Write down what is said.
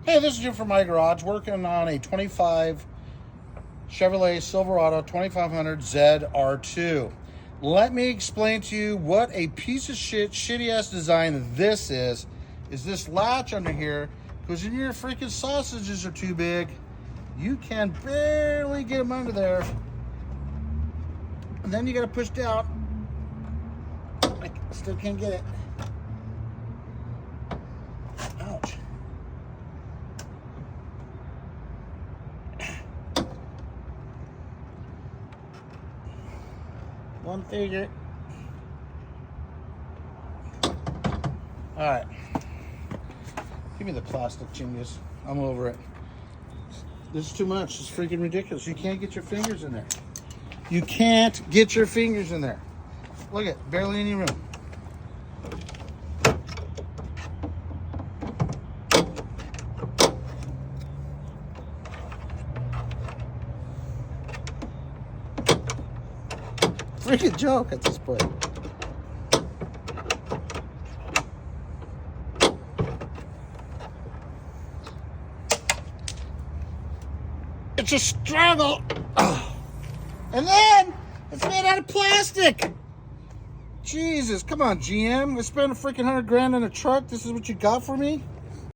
Hey, this is Jim from my garage working on a 25 Chevrolet Silverado 2500 ZR2. Let me explain to you what a piece of shit, shitty ass design this is this latch under here, because when your freaking sausages are too big, you can barely get them under there. And then you gotta push down. I still can't get it. Ouch. One figure. All right. Give me the plastic, chingus. I'm over it. This is too much. It's freaking ridiculous. You can't get your fingers in there. You can't get your fingers in there. Look at, barely any room. Freaking joke at this point. It's a struggle. And then it's made out of plastic. Jesus, come on, GM. I spent a freaking $100 grand on a truck. This is what you got for me?